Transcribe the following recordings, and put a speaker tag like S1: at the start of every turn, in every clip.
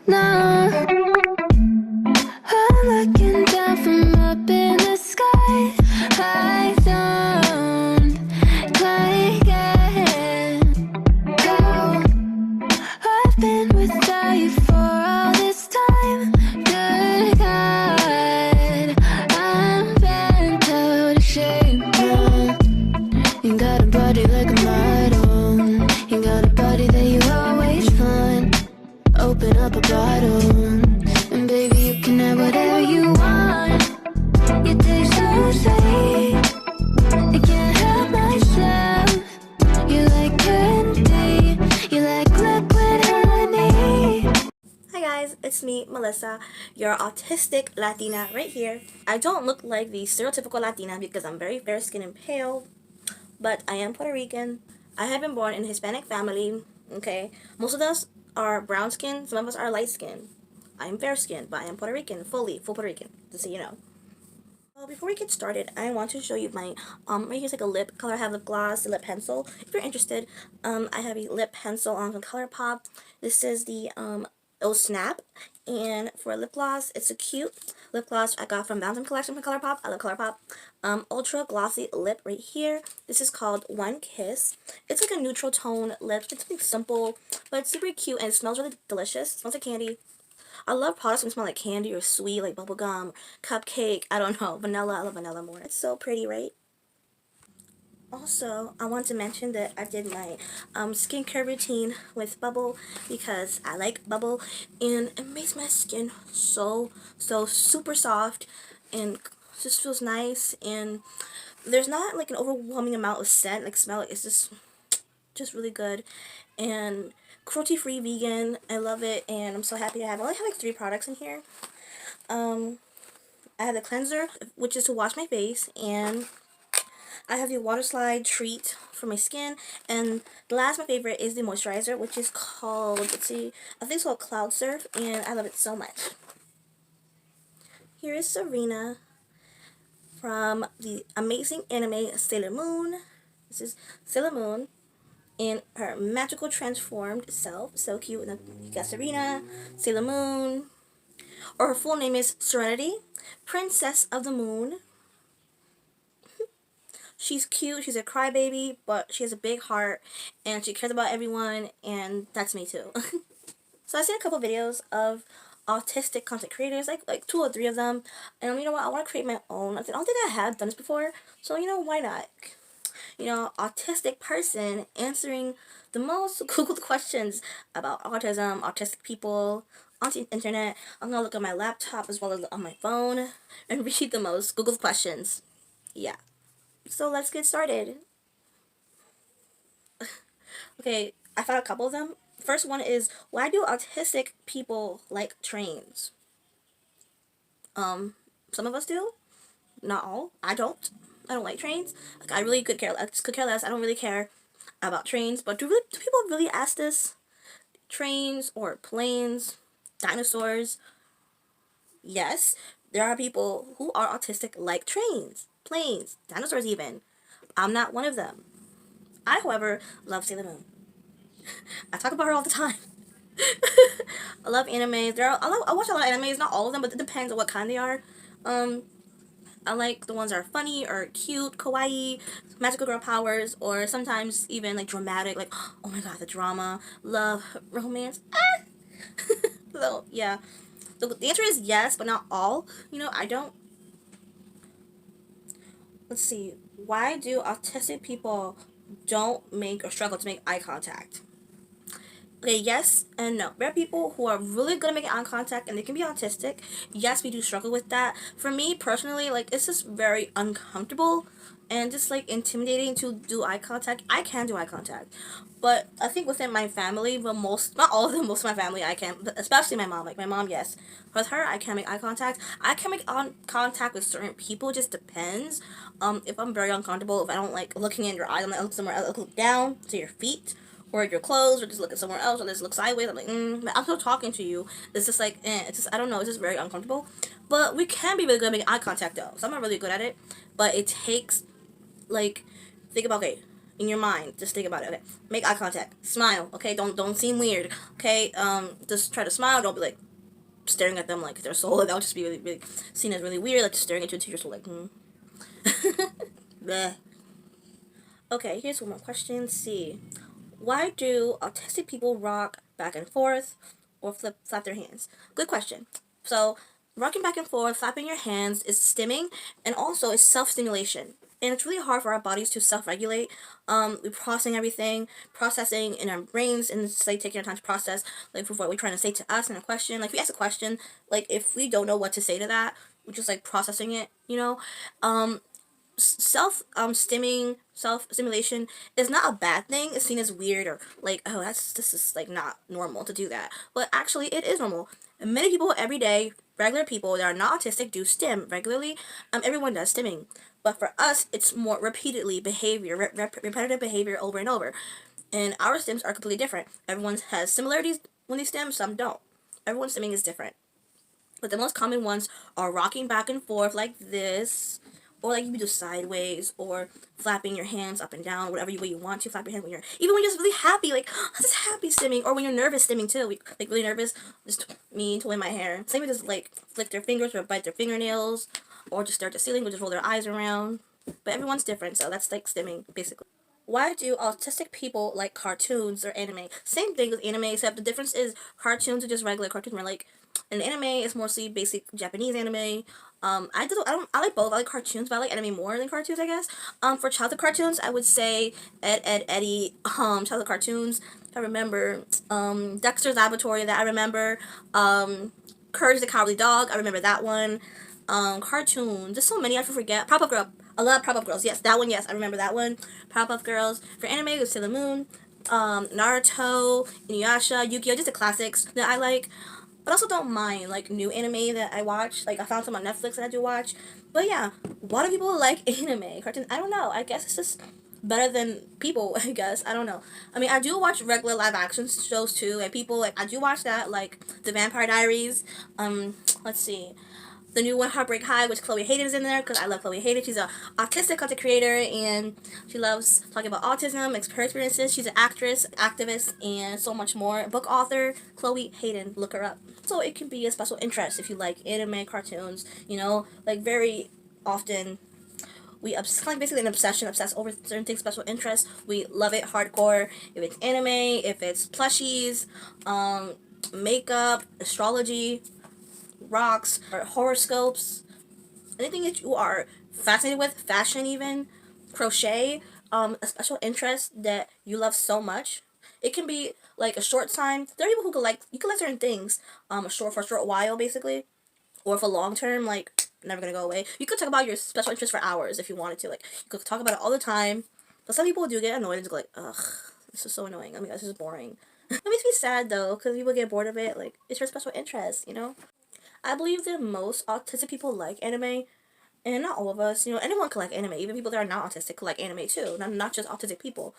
S1: No, I'm looking down from up in the sky. I don't quite get how I've been without you for all this time. Good God, I'm bent out of shape now. You got a body like a model. You got a body that you always find. Open up a bottle, and baby, you can have whatever you want. You taste so sweet, I can't help myself. You like candy, you like liquid honey.
S2: Hi guys, it's me, Melissa, your autistic Latina right here. I don't look like the stereotypical Latina because I'm very fair skinned and pale, but I am Puerto Rican. I have been born in a Hispanic family, okay? Most of us are brown skinned, some of us are light skinned. I am fair skinned, but I am Puerto Rican, full Puerto Rican, just so you know. Well, before we get started, I want to show you my, right here's like a lip color. I have lip gloss, a lip pencil. If you're interested, I have a lip pencil on from ColourPop. This is the, it'll snap. And for lip gloss, it's a cute lip gloss I got from Valentine Collection from ColourPop. I love ColourPop. Ultra glossy lip right here. This is called One Kiss. It's like a neutral tone lip. It's something simple, but it's super cute and it smells really delicious. It smells like candy. I love products that smell like candy or sweet, like bubblegum, cupcake, I don't know, vanilla. I love vanilla more. It's so pretty, right? Also, I want to mention that I did my skincare routine with Bubble because I like Bubble and it makes my skin so super soft and just feels nice, and there's not like an overwhelming amount of scent, like smell. It's just really good and cruelty-free vegan. I love it and I'm so happy to have it. I only have like 3 products in here. I have the cleanser, which is to wash my face, and I have the water slide treat for my skin, and the last, my favorite, is the moisturizer, which is called, let's see, I think it's called Cloud Surf, and I love it so much. Here is Serena from the amazing anime Sailor Moon. This is Sailor Moon in her magical transformed self. So cute. And then you got Serena, Sailor Moon, or her full name is Serenity, Princess of the Moon. She's cute, she's a crybaby, but she has a big heart, and she cares about everyone, and that's me too. So I've seen a couple videos of autistic content creators, like 2 or 3 of them, and you know what, I want to create my own. I don't think I have done this before, so you know, why not? You know, autistic person answering the most Googled questions about autism, autistic people on the internet. I'm going to look at my laptop as well as on my phone and read the most Googled questions. Yeah. So let's get started. Okay, I found a couple of them. First one is, why do autistic people like trains? Some of us do. Not all. I don't. I don't like trains. Like, I really could care less. I don't really care about trains. But do people really ask this? Trains or planes? Dinosaurs? Yes, there are people who are autistic like trains, planes, dinosaurs even. I'm not one of them. I, however, love Sailor Moon. I talk about her all the time. I love anime. I watch a lot of animes, not all of them, but it depends on what kind they are. I like the ones that are funny or cute, kawaii, magical girl powers, or sometimes even like dramatic, like, oh my god, the drama, love, romance. Ah! So yeah, so the answer is yes, but not all. You know, I don't. Let's see. Why do autistic people don't make or struggle to make eye contact? Okay, yes and no. There are people who are really good at making eye contact and they can be autistic. Yes, we do struggle with that. For me personally, like, it's just very uncomfortable and just like intimidating to do eye contact. I can do eye contact, but I think within my family, well, not all of them, most of my family, I can, but especially my mom. Like my mom, yes, with her, I can make eye contact. I can make contact with certain people. It just depends. If I'm very uncomfortable, if I don't like looking in your eyes, I'm like, look somewhere else, look down to your feet or your clothes, or just look at somewhere else, or just look sideways. I'm like, but I'm still talking to you. It's just like, it's just, I don't know, it's just very uncomfortable. But we can be really good at making eye contact though. So I'm not really good at it, but it takes, like, think about, okay, in your mind. Just think about it. Okay, make eye contact, smile. Okay, don't seem weird. Okay, just try to smile. Don't be like staring at them like their soul. That'll just be really seen as really weird. Like just staring at you into your soul, like Bleh. Okay, here's one more question. C. Why do autistic people rock back and forth or flap their hands? Good question. So, rocking back and forth, flapping your hands is stimming and also it's self-stimulation. And it's really hard for our bodies to self-regulate. We're processing in our brains, and it's like taking our time to process, like for what we're trying to say to us in a question. Like if we ask a question, like if we don't know what to say to that, we're just like processing it, you know. Self stimulation is not a bad thing. It's seen as weird or like, oh, this is like not normal to do that, but actually it is normal. And many people every day, regular people that are not autistic, do stim regularly. Everyone does stimming, but for us it's more repeatedly behavior, repetitive behavior over and over, and our stims are completely different. Everyone has similarities when they stim, some don't. Everyone's stimming is different, but the most common ones are rocking back and forth like this, or like you can do sideways, or flapping your hands up and down, whatever way you want to flap your hands when you're, even when you're just really happy, like oh, this is happy stimming, or when you're nervous stimming too, like really nervous, just me twirling my hair. Same with just like flick their fingers or bite their fingernails, or just stare at the ceiling or just roll their eyes around. But everyone's different, so that's like stimming basically. Why do autistic people like cartoons or anime? Same thing with anime, except the difference is cartoons are just regular cartoons. Where like an anime is mostly basic Japanese anime. I like both. I like cartoons, but I like anime more than cartoons, I guess. For childhood cartoons, I would say Eddie. Childhood cartoons. I remember Dexter's Laboratory. That I remember. Courage the Cowardly Dog. I remember that one. Cartoons. There's so many I forget. Pop Up Girl. I love Pop Up Girls. Yes, that one. Yes, I remember that one. Pop Up Girls. For anime, it was Sailor Moon, Naruto, Inuyasha, Yu-Gi-Oh, just the classics that I like. But also don't mind like new anime that I watch. Like I found some on Netflix that I do watch. But yeah, why do people like anime cartoons? I don't know. I guess it's just better than people. I guess I don't know. I mean, I do watch regular live action shows too, and people like I do watch that, like The Vampire Diaries. Let's see, the new one, Heartbreak High, which Chloe Hayden is in there because I love Chloe Hayden. She's a autistic content creator and she loves talking about autism, her experiences. She's an actress, activist, and so much more. Book author, Chloe Hayden. Look her up. So it can be a special interest if you like anime, cartoons. You know, like very often we like basically an obsession, obsess over certain things, special interests. We love it hardcore. If it's anime, if it's plushies, makeup, astrology, rocks, or horoscopes, anything that you are fascinated with, fashion even, crochet, a special interest that you love so much. It can be like a short time. There are people who could like, you can like certain things, for a short while basically, or for long term, like never gonna go away. You could talk about your special interest for hours if you wanted to. Like you could talk about it all the time. But some people do get annoyed and just go like, ugh, this is so annoying. I mean, this is boring. It makes me sad though, because people get bored of it. Like it's your special interest, you know. I believe that most autistic people like anime, and not all of us. You know, anyone can like anime. Even people that are not autistic can like anime too. Not just autistic people.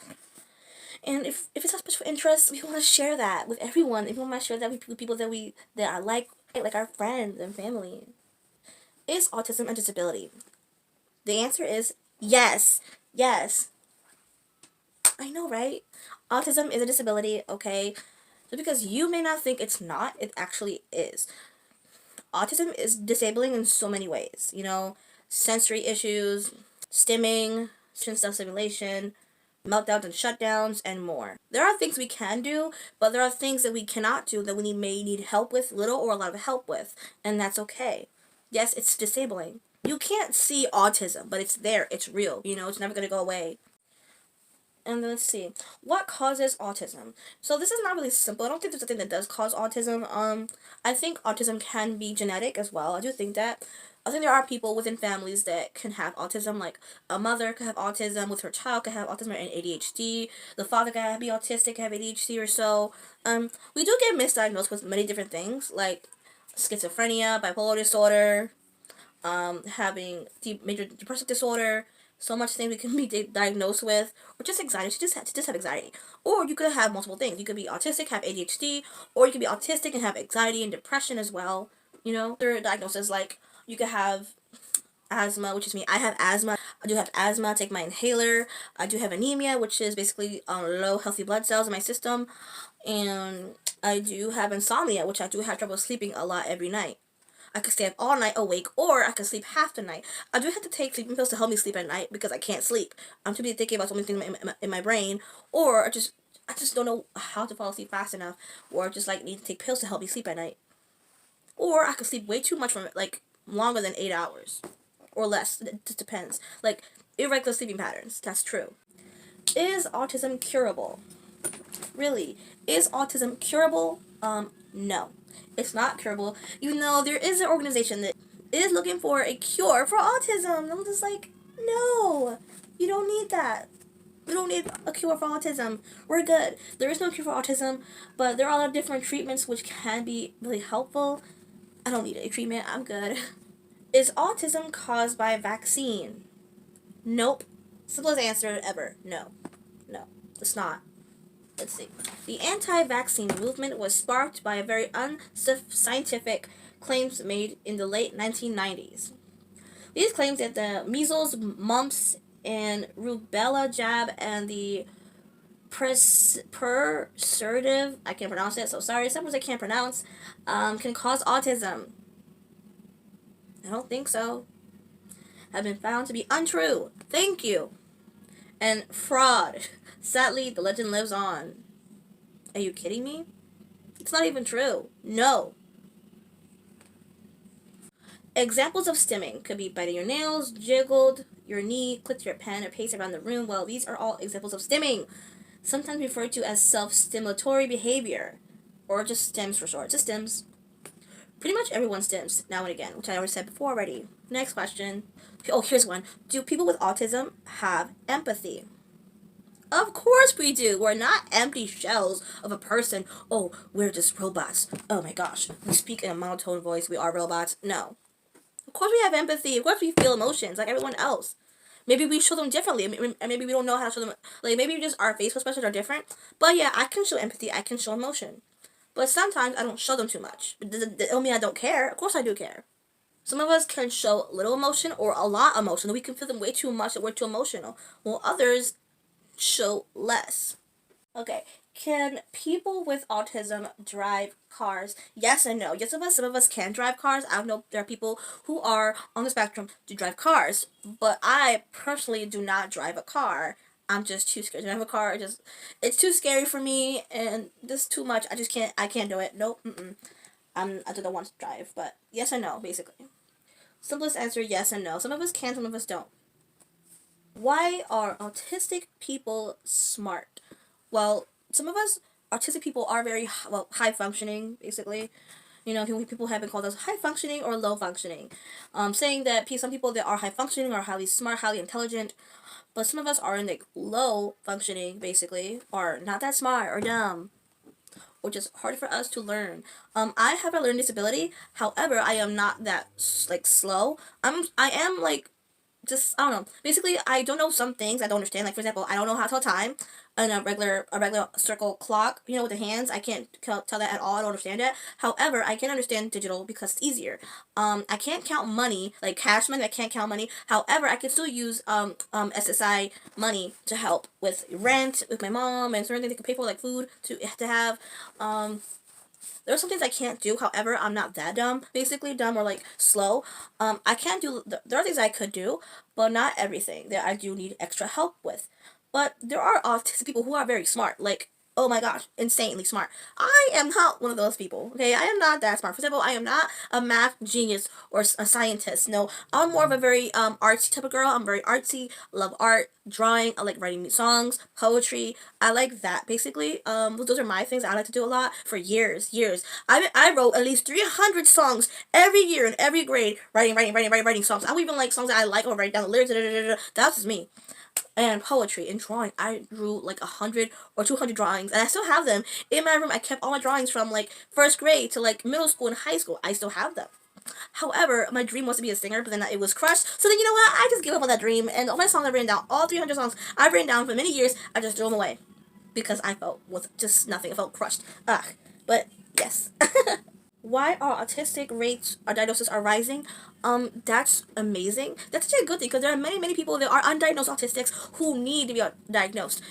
S2: And if it's a special interest, we want to share that with everyone. If we want to share that with people that are like our friends and family. Is autism a disability? The answer is yes. Yes. I know, right? Autism is a disability, okay? So because you may not think it's not, it actually is. Autism is disabling in so many ways, you know, sensory issues, stimming, self-stimulation, meltdowns and shutdowns, and more. There are things we can do, but there are things that we cannot do that we may need help with, little or a lot of help with, and that's okay. Yes, it's disabling. You can't see autism, but it's there, it's real, you know, it's never going to go away. And then let's see, what causes autism? So this is not really simple. I don't think there's a thing that does cause autism. I think autism can be genetic as well. I do think that. I think there are people within families that can have autism, like a mother could have autism with her child, could have autism and ADHD. The father could be autistic, have ADHD or so. We do get misdiagnosed with many different things, like schizophrenia, bipolar disorder, having major depressive disorder, so much things we can be diagnosed with, or just anxiety. Just have anxiety, or you could have multiple things. You could be autistic, have ADHD, or you could be autistic and have anxiety and depression as well. You know, there are diagnoses like you could have asthma, which is me. I have asthma. I do have asthma. I take my inhaler. I do have anemia, which is basically low healthy blood cells in my system. And I do have insomnia, which I do have trouble sleeping a lot every night. I could stay up all night awake, or I could sleep half the night. I do have to take sleeping pills to help me sleep at night because I can't sleep. I'm too busy thinking about so many things in my brain, or I just don't know how to fall asleep fast enough, or just like need to take pills to help me sleep at night. Or I could sleep way too much from it, like longer than 8 hours, or less. It just depends. Like irregular sleeping patterns. That's true. Is autism curable? Really, is autism curable? No. It's not curable, even though there is an organization that is looking for a cure for autism. I'm just like, no, you don't need that. We don't need a cure for autism. We're good. There is no cure for autism, but there are a lot of different treatments which can be really helpful. I don't need a treatment. I'm good. Is autism caused by a vaccine? Nope. Simplest answer ever. No. No, it's not. Let's see. The anti-vaccine movement was sparked by a very unscientific claims made in the late 1990s. These claims that the measles, mumps, and rubella jab and the perservative, I can't pronounce it, so sorry, some words I can't pronounce, can cause autism. I don't think so. Have been found to be untrue. Thank you. And fraud. Sadly, the legend lives on. Are you kidding me? It's not even true. No. Examples of stimming could be biting your nails, jiggled your knee, clicked your pen, or paced around the room. Well, these are all examples of stimming, sometimes referred to as self-stimulatory behavior, or just stims for short. Just stims. Pretty much everyone stims now and again, which I already said before already. Next question. Oh, here's one. Do people with autism have empathy? Of course we do. We're not empty shells of a person. Oh, we're just robots. Oh my gosh. We speak in a monotone voice. We are robots. No. Of course we have empathy. Of course we feel emotions like everyone else. Maybe we show them differently. Maybe we don't know how to show them. Like, maybe just our facial expressions are different. But yeah, I can show empathy. I can show emotion. But sometimes I don't show them too much. It don't mean I don't care. Of course I do care. Some of us can show little emotion or a lot emotion. We can feel them way too much and we're too emotional. While others show less. Okay, can people with autism drive cars? Yes and no. Yes, some of us can drive cars. I know there are people who are on the spectrum to drive cars, but I personally do not drive a car. I'm just too scared to drive a car. It's too scary for me, and just too much. I can't do it. Nope. I don't want to drive, but yes and no, basically. Simplest answer: yes and no. Some of us can, some of us don't. Why are autistic people smart? Well, some of us autistic people are very high functioning, basically. You know, people have been called as high functioning or low functioning, saying that some people that are high functioning are highly smart, highly intelligent, but some of us are in like low functioning, basically, or not that smart or dumb, which is hard for us to learn. I have a learning disability. However, I am not that like slow. I am like just I don't know. Basically, I don't know some things I don't understand. Like for example, I don't know how to tell time in a regular circle clock. You know, with the hands, I can't tell that at all. I don't understand it. However, I can understand digital because it's easier. I can't count money like cash money. I can't count money. However, I can still use SSI money to help with rent with my mom and certain things I can pay for like food to have. There are some things I can't do. However, I'm not that dumb. Basically, dumb or like slow. I can't do. There are things I could do, but not everything that I do need extra help with. But there are autistic people who are very smart. Like, oh my gosh, insanely smart. I am not one of those people. Okay, I am not that smart. For example, I am not a math genius or a scientist. No, I'm more of a very artsy type of girl. I'm very artsy. Love art, drawing. I like writing songs, poetry. I like that basically. Those are my things I like to do a lot for years. I wrote at least 300 songs every year in every grade. Writing songs. I would even like songs that I like or write down the lyrics. That's just me. And poetry and drawing. I drew like 100 or 200 drawings, and I still have them in my room. I kept all my drawings from like first grade to like middle school and high school. I still have them. However, my dream was to be a singer, but then it was crushed. So then you know what? I just gave up on that dream, and all my songs I've written down, all 300 songs I've written down for many years, I just threw them away because I felt with just nothing. I felt crushed. Ugh. But yes. why our autistic rates, our diagnosis are rising. That's amazing. That's actually a good thing because there are many people that are undiagnosed autistics who need to be diagnosed.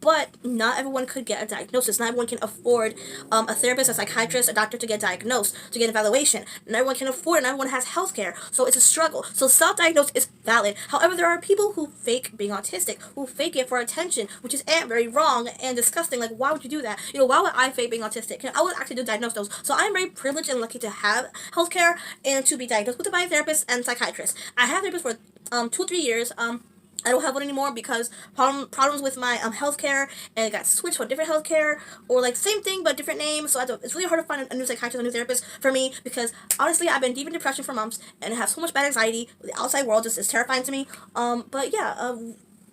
S2: But not everyone could get a diagnosis. Not everyone can afford a therapist, a psychiatrist, a doctor to get diagnosed, to get an evaluation. Not everyone can afford it. Not everyone has health care. So it's a struggle. So self-diagnosed is valid. However, there are people who fake being autistic, who fake it for attention, which is very wrong and disgusting. Like, why would you do that? Why would I fake being autistic? I would actually do diagnose those. So I'm very privileged and lucky to have healthcare and to be diagnosed with a therapist and psychiatrist. I have therapists for 2-3 years. I don't have one anymore because problems with my healthcare, and it got switched to a different healthcare, or like same thing but different name. So it's really hard to find a new psychiatrist, a new therapist for me, because honestly I've been deep in depression for months and I have so much bad anxiety. The outside world just is terrifying to me. But yeah,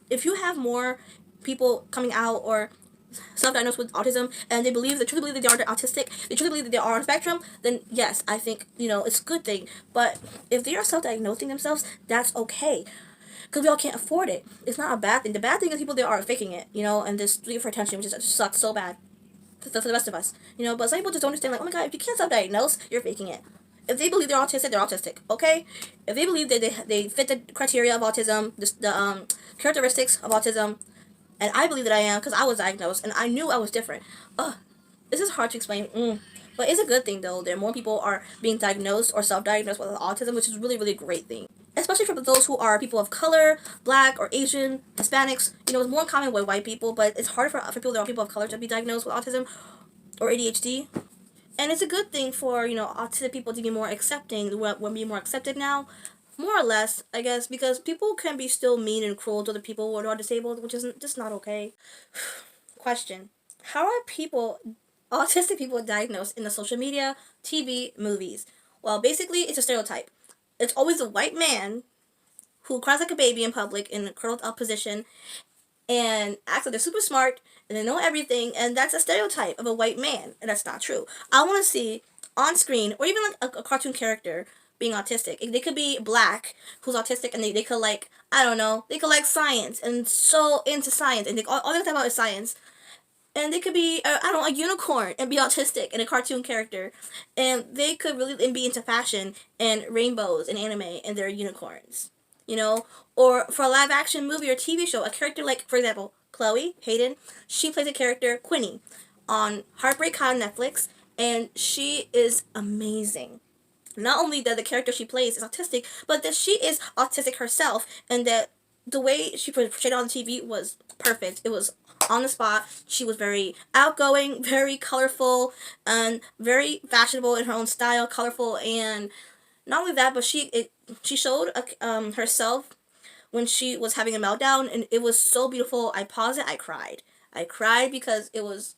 S2: if you have more people coming out or self-diagnosed with autism, and they truly believe that they are autistic, they truly believe that they are on the spectrum, then yes, I think it's a good thing. But if they are self-diagnosing themselves, that's okay, because we all can't afford it. It's not a bad thing. The bad thing is people that are faking it, and just doing it for attention, which just sucks so bad for the rest of us, But some people just don't understand, like, oh my god, if you can't self-diagnose, you're faking it. If they believe they're autistic, okay? If they believe that they fit the criteria of autism, the characteristics of autism, and I believe that I am because I was diagnosed and I knew I was different. This is hard to explain. But it's a good thing, though, that more people are being diagnosed or self-diagnosed with autism, which is really, really a great thing. Especially for those who are people of color, black or Asian, Hispanics. It's more common with white people, but it's harder for people that are people of color to be diagnosed with autism or ADHD. And it's a good thing for, autistic people to be more accepting. We're being more accepted now. More or less, I guess, because people can be still mean and cruel to the people who are disabled, which is just not okay. Question. How are autistic people diagnosed in the social media, TV, movies? Well, basically, it's a stereotype. It's always a white man who cries like a baby in public in a curled up position and acts like they're super smart and they know everything, and that's a stereotype of a white man, and that's not true. I want to see on screen, or even like a cartoon character being autistic. They could be black, who's autistic, and they could like, I don't know, they could like science and so into science, and all they talk about is science. And they could be, I don't know, a unicorn and be autistic and a cartoon character. And they could really be into fashion and rainbows and anime, and they're unicorns. Or for a live action movie or TV show, a character like, for example, Chloe Hayden, she plays a character, Quinny, on Heartbreak High on Netflix, and she is amazing. Not only that the character she plays is autistic, but that she is autistic herself, and that the way she portrayed on TV was perfect. It was on the spot. She was very outgoing, very colorful, and very fashionable in her own style, colorful, and not only that, but she showed herself when she was having a meltdown, and it was so beautiful. I paused it. I cried because it was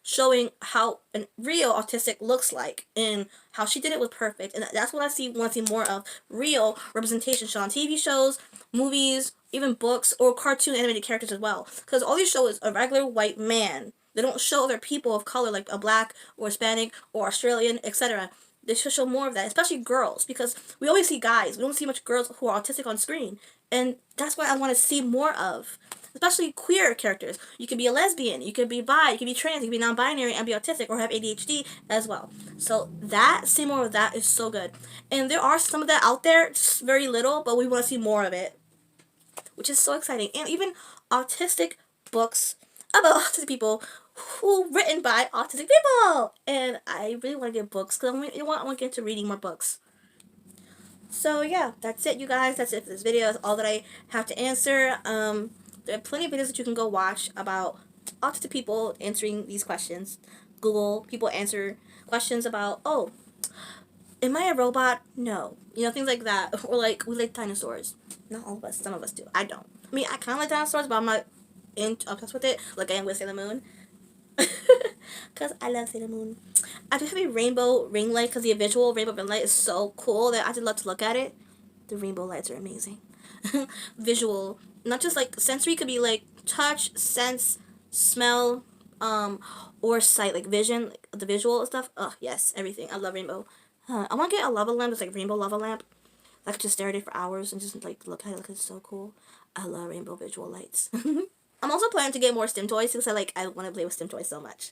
S2: showing how a real autistic looks like, and how she did it was perfect. And that's what I want to see more of, real representation shown on TV shows, movies, even books, or cartoon animated characters as well. Because all these shows is a regular white man. They don't show other people of color, like a black or Hispanic or Australian, etc. They should show more of that, especially girls, because we always see guys. We don't see much girls who are autistic on screen. And that's what I want to see more of. Especially queer characters. You could be a lesbian, you could be bi, you could be trans, you could be non-binary and be autistic or have ADHD as well. So seeing more of that is so good. And there are some of that out there, just very little, but we want to see more of it, which is so exciting. And even autistic books about autistic people who written by autistic people. And I really want to get books because I want to get into reading more books. So yeah, that's it, you guys. That's it for this video. That's all that I have to answer. There are plenty of videos that you can go watch about autistic people answering these questions. Google, people answer questions about, oh, am I a robot? No. Things like that. Or like, we like dinosaurs. Not all of us. Some of us do. I don't. I mean, I kind of like dinosaurs, but I'm not obsessed with it like I am with Sailor Moon. Because I love Sailor Moon. I do have a rainbow ring light because the visual rainbow ring light is so cool that I just love to look at it. The rainbow lights are amazing. Visual. Not just like sensory, could be like touch, sense, smell, or sight, like vision, like the visual stuff. Oh, yes, everything. I love rainbow. I want to get a lava lamp that's like rainbow lava lamp. I could just stare at it for hours and just like look at it. Like, it's so cool. I love rainbow visual lights. I'm also planning to get more STEM toys because I want to play with STEM toys so much.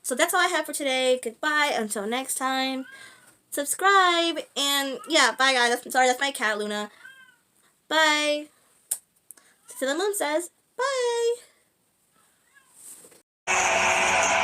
S2: So that's all I have for today. Goodbye. Until next time. Subscribe. And yeah, bye guys. Sorry, that's my cat, Luna. Bye. To the moon says, bye.